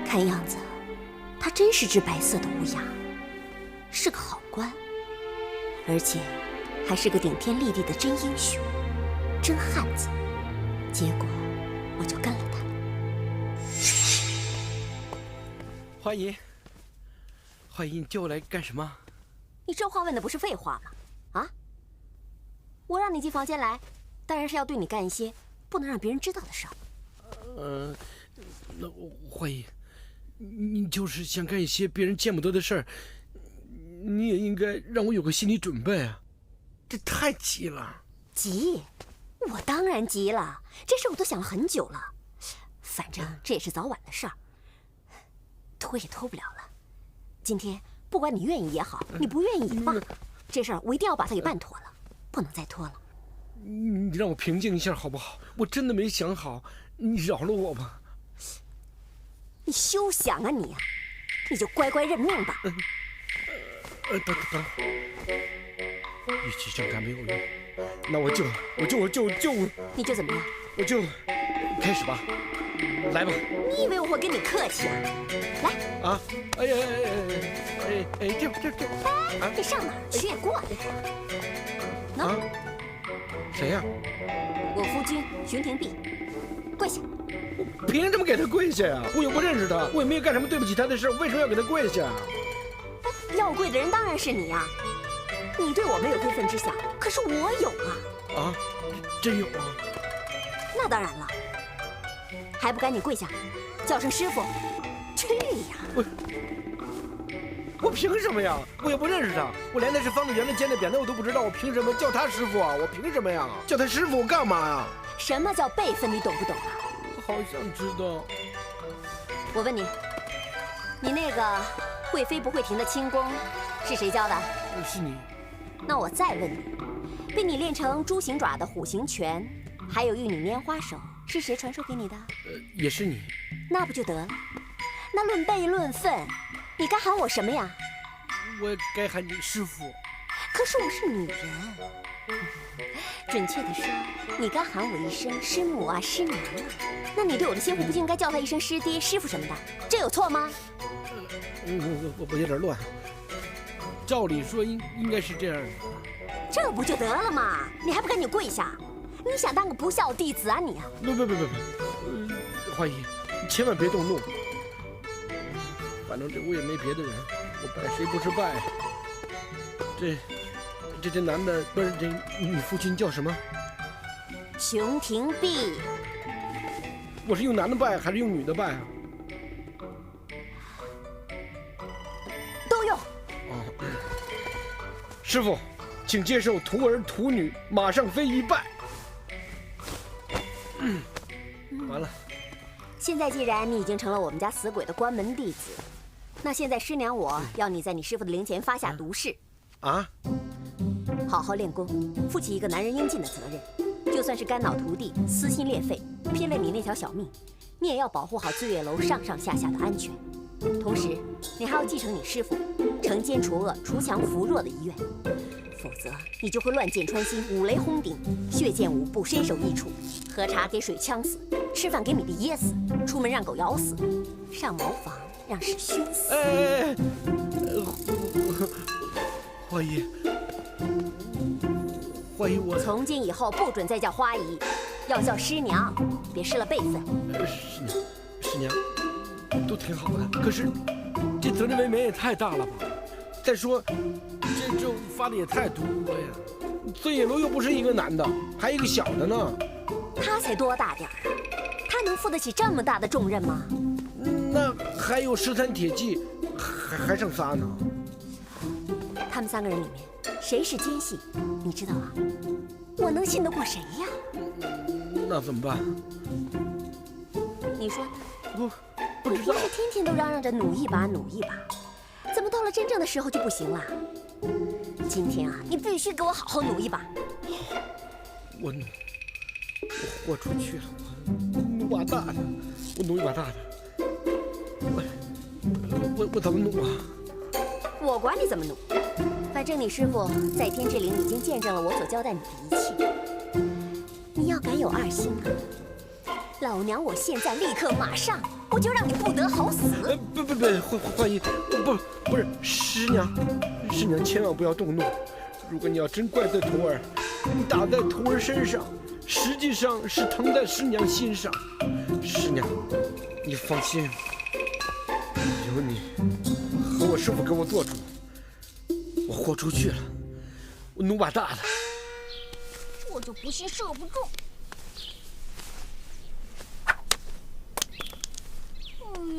看样子，他真是只白色的乌鸦，是个好官，而且还是个顶天立地的真英雄、真汉子。结果我就跟了他。花姨，你叫我来干什么？你这话问的不是废话吗？啊？我让你进房间来，当然是要对你干一些不能让别人知道的事儿。那花姨，你就是想干一些别人见不得的事儿，你也应该让我有个心理准备啊！这太急了。急？我当然急了，这事我都想了很久了。反正这也是早晚的事儿，拖也拖不了了。今天不管你愿意也好，你不愿意也罢，这事儿我一定要把它给办妥了，不能再拖了。你让我平静一下好不好？我真的没想好，你饶了我吧。你休想啊你！你就乖乖认命吧。等会儿，一起上赶没有用，那我就你就怎么样？我就开始吧，来吧。你以为我会跟你客气啊？来啊！哎呀这啊！你上哪儿去？过来。啊？谁呀？我夫君熊廷弼，跪下。我凭什么给他跪下呀？我又不认识他，我也没有干什么对不起他的事，为什么要给他跪下？要跪的人当然是你呀！你对我没有对分之想，可是我有啊！啊，真有啊？那当然了，还不赶紧跪下，叫声师傅！去呀！我凭什么呀？我也不认识他，我连他是方的、圆的、尖的、扁的我都不知道，我凭什么叫他师傅啊？我凭什么呀？叫他师傅我干嘛呀？什么叫辈分？你懂不懂啊？好想知道。我问你，你那个会飞不会停的轻功是谁教的？是你。那我再问你，被你练成猪形爪的虎形拳，还有玉女拈花手，是谁传授给你的？也是你。那不就得了？那论辈论分，你该喊我什么呀？我该喊你师傅。可是我是女人。准确的说，你该喊我一声师母啊、师娘啊。那你对我的先父不就应该叫他一声师爹、师傅什么的？这有错吗？我有点乱。照理说应该是这样的。这不就得了吗？你还不赶紧跪下？你想当个不孝弟子啊你啊？不，花姨，你千万别动怒。反正这屋也没别的人，我拜谁不是拜？这男的不是这你夫君叫什么？熊廷弼。我是用男的拜还是用女的拜啊？都用。哦，师傅，请接受徒儿徒女马上飞一拜。完了。现在既然你已经成了我们家死鬼的关门弟子，那现在师娘我要你在你师傅的灵前发下毒誓。啊？好好练功，负起一个男人应尽的责任。就算是肝脑涂地、撕心裂肺，拼了你那条小命，你也要保护好醉月楼上上下下的安全。同时，你还要继承你师傅惩奸除恶、除强扶弱的遗愿，否则你就会乱箭穿心、五雷轰顶、血溅五步、身首异处，喝茶给水呛死，吃饭给米粒噎死，出门让狗咬死，上茅房让屎熏死。花姨，花姨，我从今以后不准再叫花姨，要叫师娘，别失了辈分。师娘，都挺好的，可是这责任未免也太大了吧？再说，这咒发的也太毒了呀！醉月楼又不是一个男的，还一个小的呢。他才多大点儿啊？他能负得起这么大的重任吗？那还有13铁骑，还剩仨呢。他们3个人里面，谁是奸细？你知道啊？我能信得过谁呀？那怎么办？你说呢？不知道。你不是天天都嚷嚷着努一把，努一把，怎么到了真正的时候就不行了？今天啊，你必须给我好好努一把。我努，我豁出去了，我努把大的，我努一把大的。我怎么努啊？我管你怎么努，反正你师傅在天之灵已经见证了我所交代你的一切。你要敢有二心啊，老娘我现在立刻马上，我就让你不得好死！不，花姨，不是师娘千万不要动怒。如果你要真怪罪徒儿，你打在徒儿身上，实际上是疼在师娘心上。师娘，你放心，有你和我师傅给我做主，我豁出去了，我努把大的。我就不信射不中。哎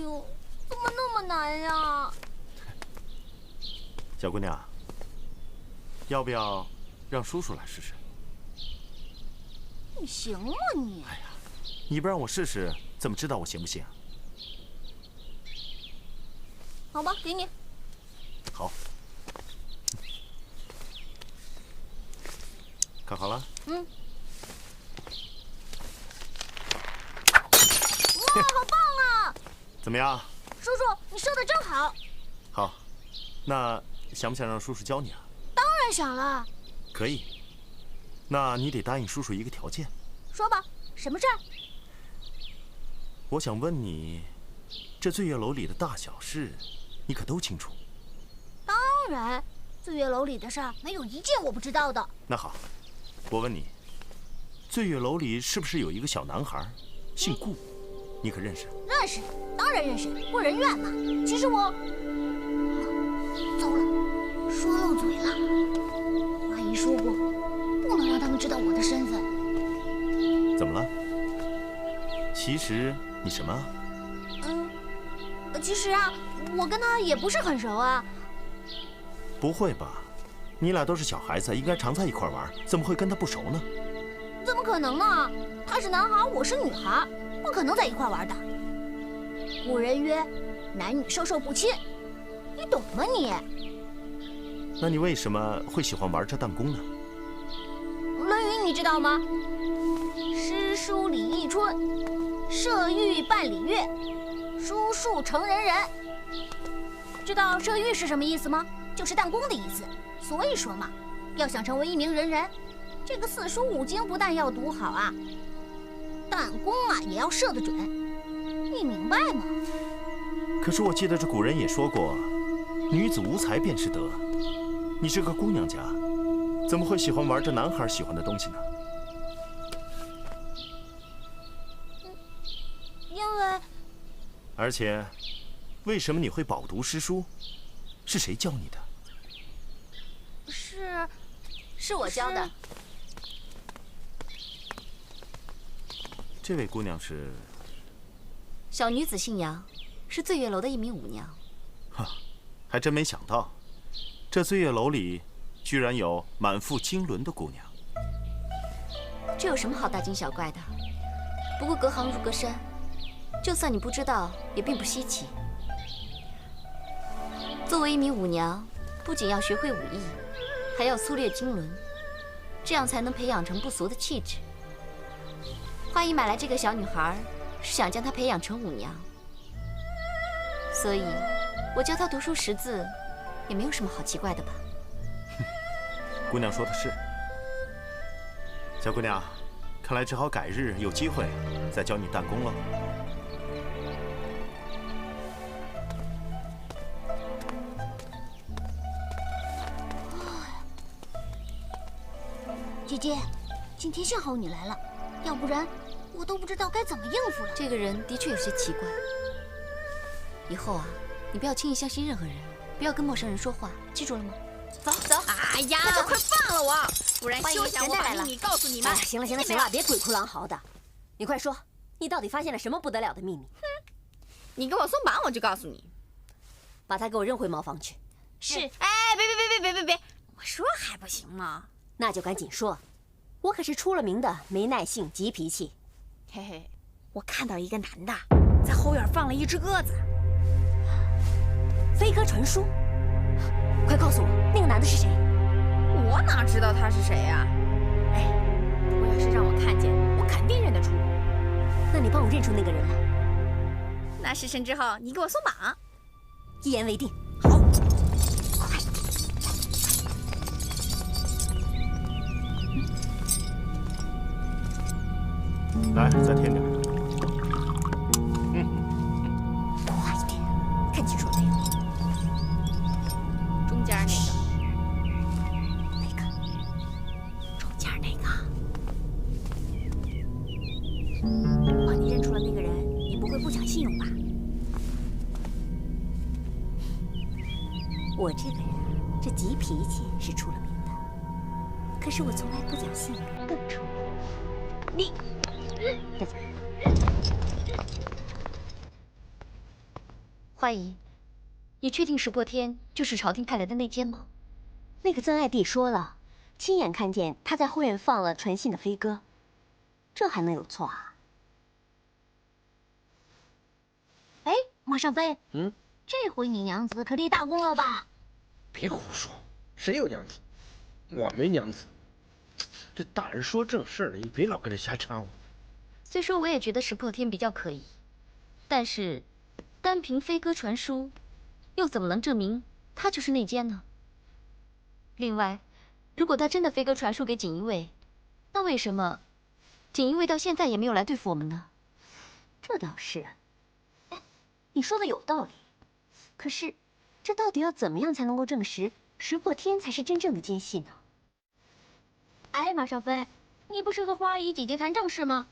呦，怎么那么难呀？小姑娘，要不要让叔叔来试试？你行吗你？哎呀，你不让我试试，怎么知道我行不行啊？好吧，给你。好，看好了。嗯。哇，好棒啊！怎么样？叔叔，你射得真好。好，那想不想让叔叔教你啊？当然想了。可以，那你得答应叔叔一个条件。说吧，什么事儿？我想问你，这醉月楼里的大小事，你可都清楚？当然，醉月楼里的事儿没有一件我不知道的。那好，我问你，醉月楼里是不是有一个小男孩，姓顾？你可认识？认识，当然认识，顾人怨嘛。其实我……糟了，说漏嘴了。阿姨说过，不能让他们知道我的身份。怎么了？其实你什么？其实啊，我跟他也不是很熟啊。不会吧？你俩都是小孩子，应该常在一块玩，怎么会跟他不熟呢？怎么可能呢？他是男孩，我是女孩，不可能在一块玩的。古人曰：“男女授受不亲”，你懂吗你？那你为什么会喜欢玩这弹弓呢？《论语》你知道吗？诗书礼义春，射御半礼乐，书数成人人。知道射御是什么意思吗？就是弹弓的意思。所以说嘛，要想成为一名人人，这个4书5经不但要读好啊，弹弓啊也要射得准。你明白吗？可是我记得这古人也说过，女子无才便是德。你是个姑娘家，怎么会喜欢玩这男孩喜欢的东西呢？因为……而且，为什么你会饱读诗书？是谁教你的？是我教的。这位姑娘是？小女子姓杨，是醉月楼的一名舞娘。哈，还真没想到，这醉月楼里居然有满腹经纶的姑娘。这有什么好大惊小怪的？不过隔行如隔山，就算你不知道，也并不稀奇。作为一名舞娘，不仅要学会武艺，还要粗略经纶，这样才能培养成不俗的气质。花姨买来这个小女孩，是想将她培养成舞娘，所以我教她读书识字，也没有什么好奇怪的吧？姑娘说的是。小姑娘，看来只好改日有机会再教你弹弓了。姐姐，今天幸好你来了，要不然我都不知道该怎么应付了。这个人的确有些奇怪。以后啊，你不要轻易相信任何人，不要跟陌生人说话，记住了吗？走走。哎呀，那就快放了我，不然休想我把秘密告诉你们。哎，行了行了行了，别鬼哭狼嚎的，你快说，你到底发现了什么不得了的秘密？你给我松绑，我就告诉你。把他给我扔回茅房去。是。哎，别！我说还不行吗？那就赶紧说，我可是出了名的没耐性、急脾气。嘿嘿，我看到一个男的在后院放了一只鸽子。飞鸽传书，快告诉我，那个男的是谁？我哪知道他是谁呀？哎，不过要是让我看见，我肯定认得出。那你帮我认出那个人来。那事成之后，你给我松绑。一言为定。好。来，再添点。快一点，看清楚了没有？中间那个。那个。中间那个。哇，你认出了那个人，你不会不讲信用吧？我这个人，这急脾气是出了名的，可是我从来不讲信用，更出。你。花姨，你确定石破天就是朝廷派来的内奸吗？那个曾爱弟说了，亲眼看见他在后院放了传信的飞鸽，这还能有错啊？哎，马上飞，这回你娘子可立大功了吧？别胡说，谁有娘子？我没娘子。这大人说正事了，你别老跟着瞎掺和。虽说我也觉得石破天比较可疑，但是单凭飞鸽传书，又怎么能证明他就是内奸呢？另外，如果他真的飞鸽传书给锦衣卫，那为什么锦衣卫到现在也没有来对付我们呢？这倒是，你说的有道理。可是，这到底要怎么样才能够证实石破天才是真正的奸细呢？哎，马少飞，你不是和花姨姐姐谈正事吗？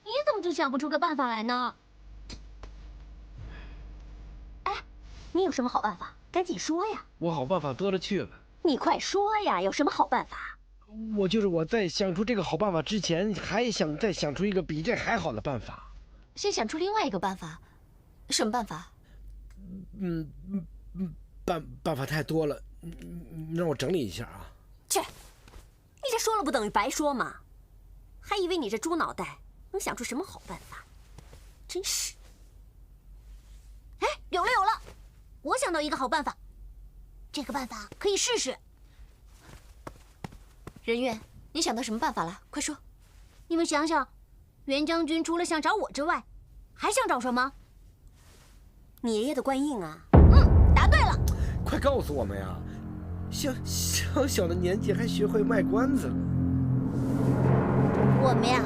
你怎么就想不出个办法来呢？哎，你有什么好办法？赶紧说呀！我好办法多了去了。你快说呀！有什么好办法？我在想出这个好办法之前，还想再想出一个比这还好的办法。先想出另外一个办法，什么办法？办法太多了，你让我整理一下啊。去，你这说了不等于白说嘛？还以为你这猪脑袋能想出什么好办法？真是。哎，有了，我想到一个好办法，这个办法可以试试。人愿，你想到什么办法了？快说！你们想想，袁将军除了想找我之外，还想找什么？你爷爷的官印啊！答对了。快告诉我们呀！小的年纪还学会卖关子了。我们呀，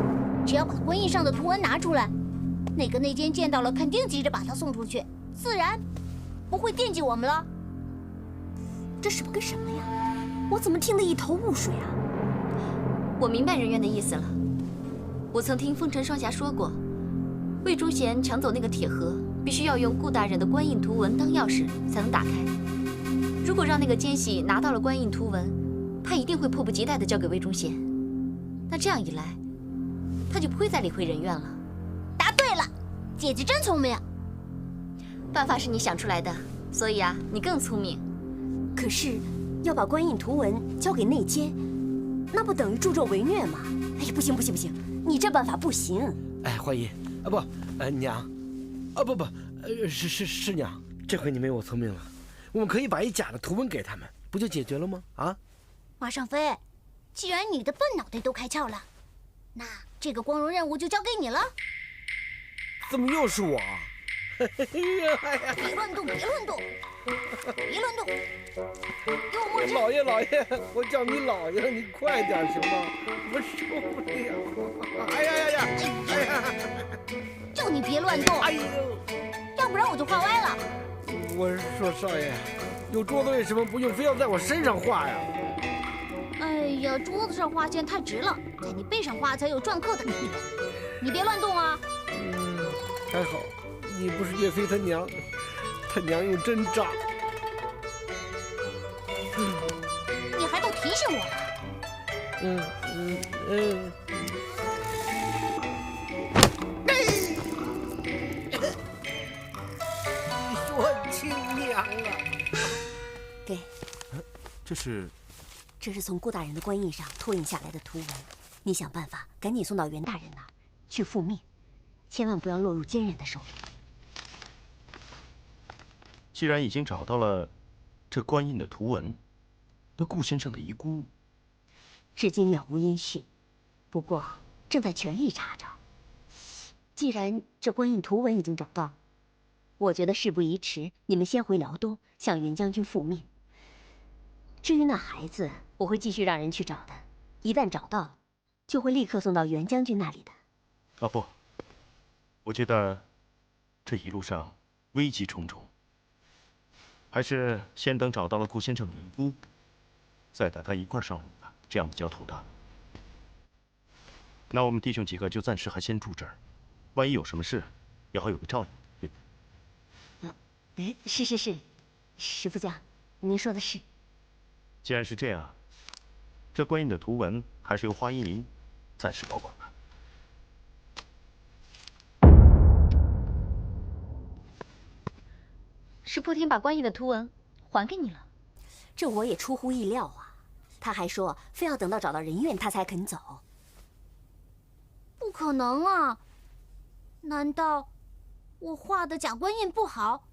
只要把官印上的图文拿出来，那个内奸见到了，肯定急着把他送出去，自然不会惦记我们了。这什么跟什么呀？我怎么听得一头雾水啊？我明白人愿的意思了。我曾听风尘双侠说过，魏忠贤抢走那个铁盒，必须要用顾大人的官印图文当钥匙才能打开。如果让那个奸细拿到了官印图文，他一定会迫不及待地交给魏忠贤。那这样一来，他就不会再理会人愿了。答对了，姐姐真聪明。办法是你想出来的，所以啊，你更聪明。可是，要把官印图文交给内监，那不等于助纣为虐吗？哎呀，不行不行不行，你这办法不行。哎，花姨啊不，娘，啊不，是娘，这回你没我聪明了，我们可以把一假的图文给他们，不就解决了吗？啊？马尚飞，既然你的笨脑袋都开窍了，那这个光荣任务就交给你了。怎么又是我？别乱动，别乱动，别乱动！给我墨汁。老爷，我叫你老爷，你快点行吗？我受不了！哎呀！就你别乱动！哎呦，要不然我就画歪了。我说少爷，有桌子为什么不用，非要在我身上画呀？哎呀，桌子上画线太直了，在你背上画才有篆刻的。你别乱动啊！还好，你不是岳飞他娘，他娘用针扎。你还都提醒我了。你说亲娘啊？给。这是从顾大人的官印上拓印下来的图文，你想办法赶紧送到袁大人那儿去复命，千万不要落入奸人的手里。既然已经找到了这官印的图文，那顾先生的遗孤，至今杳无音讯，不过正在全力查找。既然这官印图文已经找到，我觉得事不宜迟，你们先回辽东向袁将军复命。至于那孩子，我会继续让人去找的，一旦找到，就会立刻送到袁将军那里的。啊不，我觉得这一路上危机重重，还是先等找到了顾先生的遗孤，再带他一块上路吧，这样比较妥当。那我们弟兄几个就暂时还先住这儿，万一有什么事，也好有个照应。是，石副将，您说的是。既然是这样，这官印的图文还是由花依林暂时保管吧。石破天把官印的图文还给你了，这我也出乎意料啊。他还说非要等到找到人怨他才肯走。不可能啊！难道我画的假官印不好，